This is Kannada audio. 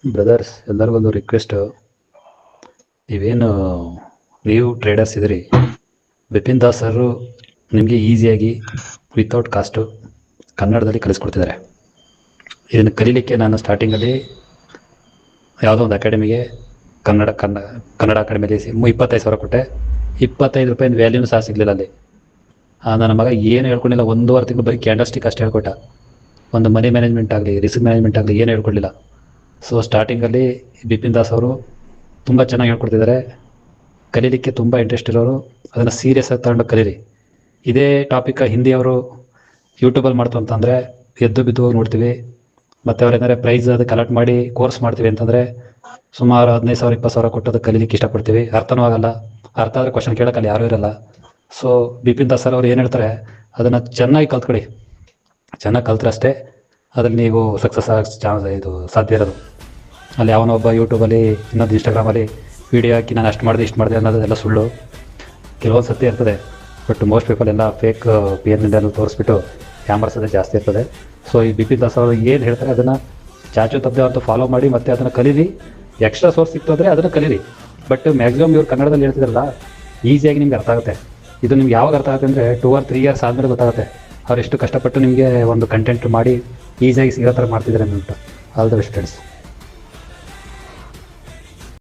Brothers ಎಲ್ಲರಿಗೊಂದು request. ನೀವೇನು ನೀವು ಟ್ರೇಡರ್ಸ್ ಇದ್ರಿ, ಬಿಪಿನ್ ದಾಸ್ ಸರ್ ನಿಮಗೆ ಈಸಿಯಾಗಿ ವಿತೌಟ್ ಕಾಸ್ಟು ಕನ್ನಡದಲ್ಲಿ ಕಲಿಸ್ಕೊಡ್ತಿದ್ದಾರೆ. ಇದನ್ನು ಕಲೀಲಿಕ್ಕೆ ನಾನು ಸ್ಟಾರ್ಟಿಂಗಲ್ಲಿ ಯಾವುದೋ ಒಂದು ಅಕಾಡೆಮಿಗೆ ಕನ್ನಡ ಅಕಾಡೆಮಿಯಲ್ಲಿ 25,000 ಕೊಟ್ಟೆ. 25 ರೂಪಾಯಿ ವ್ಯಾಲ್ಯೂನು ಸಹ ಸಿಗಲಿಲ್ಲ ಅಲ್ಲಿ. ನನ್ನ ಮಗ ಏನು ಹೇಳ್ಕೊಂಡಿಲ್ಲ, 1.5 ತಿಂಗಳು ಬರೀ ಕ್ಯಾಂಡಲ್ಸ್ಟಿಕ್ ಅಷ್ಟು ಹೇಳ್ಕೊಟ್ಟ. ಒಂದು ಮನಿ ಮ್ಯಾನೇಜ್ಮೆಂಟ್ ಆಗಲಿ, ರಿಸ್ಕ್ ಮ್ಯಾನೇಜ್ಮೆಂಟ್ ಆಗಲಿ ಏನು ಹೇಳ್ಕೊಡ್ಲಿಲ್ಲ. ಸೊ ಸ್ಟಾರ್ಟಿಂಗಲ್ಲಿ ಬಿಪಿನ್ ದಾಸ್ ಅವರು ತುಂಬ ಚೆನ್ನಾಗಿ ಹೇಳ್ಕೊಡ್ತಿದ್ದಾರೆ. ಕಲೀಲಿಕ್ಕೆ ತುಂಬ ಇಂಟ್ರೆಸ್ಟ್ ಇರೋರು ಅದನ್ನು ಸೀರಿಯಸ್ ಆಗಿ ತಗೊಂಡು ಕಲೀರಿ. ಇದೇ ಟಾಪಿಕ್ ಹಿಂದಿಯವರು ಯೂಟ್ಯೂಬಲ್ಲಿ ಮಾಡ್ತು ಅಂತಂದರೆ ಎದ್ದು ಬಿದ್ದು ಹೋಗಿ ನೋಡ್ತೀವಿ. ಮತ್ತು ಅವ್ರು ಏನಾದ್ರೆ ಪ್ರೈಸ್ ಅದು ಕಲೆಕ್ಟ್ ಮಾಡಿ ಕೋರ್ಸ್ ಮಾಡ್ತೀವಿ ಅಂತಂದರೆ ಸುಮಾರು 15,000 20,000 ಕೊಟ್ಟು ಅದು ಕಲೀಲಿಕ್ಕೆ ಇಷ್ಟಪಡ್ತೀವಿ. ಅರ್ಥನೂ ಆಗಲ್ಲ. ಅರ್ಥ ಆದರೆ ಕ್ವಶನ್ ಕೇಳೋಕ್ಕಲ್ಲಿ ಯಾರೂ ಇರಲ್ಲ. ಸೊ ಬಿಪಿನ್ ದಾಸ್ ಸರ್ ಅವ್ರು ಏನು ಹೇಳ್ತಾರೆ ಅದನ್ನು ಚೆನ್ನಾಗಿ ಕಲ್ತ್ಕೊಳ್ಳಿ. ಚೆನ್ನಾಗಿ ಕಲ್ತ್ರೆ ಅಷ್ಟೇ ಅದ್ರಲ್ಲಿ ನೀವು ಸಕ್ಸಸ್ ಇದು ಸಾಧ್ಯ ಇರೋದು. ಅಲ್ಲಿ ಯಾವನೋ ಒಬ್ಬ ಯೂಟ್ಯೂಬಲ್ಲಿ ಇನ್ನೊಂದು ಇನ್ಸ್ಟಾಗ್ರಾಮಲ್ಲಿ ವೀಡಿಯೋ ಹಾಕಿ ನಾನು ಅಷ್ಟು ಮಾಡಿದೆ ಇಷ್ಟು ಮಾಡಿದೆ ಅನ್ನೋದೆಲ್ಲ ಸುಳ್ಳು. ಕೆಲವೊಂದು ಸತ್ಯ ಇರ್ತದೆ, ಬಟ್ ಮೋಸ್ಟ್ ಪೀಪಲ್ ಎಲ್ಲ ಫೇಕ್ PN ತೋರಿಸ್ಬಿಟ್ಟು ಕ್ಯಾಮ್ರಸದೇ ಜಾಸ್ತಿ ಇರ್ತದೆ. ಸೊ ಈ ಬಿಪಿನ್ ದಾಸ್ ಅವರು ಏನು ಹೇಳ್ತಾರೆ ಅದನ್ನು ಚಾಚು ತಪ್ಪದೆ ಅಂತ ಫಾಲೋ ಮಾಡಿ ಮತ್ತು ಅದನ್ನು ಕಲೀರಿ. ಎಕ್ಸ್ಟ್ರಾ ಸೋರ್ಸ್ ಸಿಕ್ತು ಅಂದರೆ ಅದನ್ನು ಕಲೀರಿ. ಬಟ್ ಮ್ಯಾಕ್ಸಿಮಮ್ ಇವ್ರು ಕನ್ನಡದಲ್ಲಿ ಹೇಳ್ತಿದ್ರಲ್ಲ, ಈಸಿಯಾಗಿ ನಿಮ್ಗೆ ಅರ್ಥ ಆಗುತ್ತೆ. ಇದು ನಿಮ್ಗೆ ಯಾವಾಗ ಅರ್ಥ ಆಗುತ್ತೆ ಅಂದರೆ 2 or 3 years ಆದಮೇಲೆ ಗೊತ್ತಾಗುತ್ತೆ ಅವ್ರು ಎಷ್ಟು ಕಷ್ಟಪಟ್ಟು ನಿಮಗೆ ಒಂದು ಕಂಟೆಂಟ್ ಮಾಡಿ ಈಸಿಯಾಗಿ ಸಿಗೋ ಥರ ಮಾಡ್ತಿದ್ದಾರೆ ಅಂತ. All the best friends.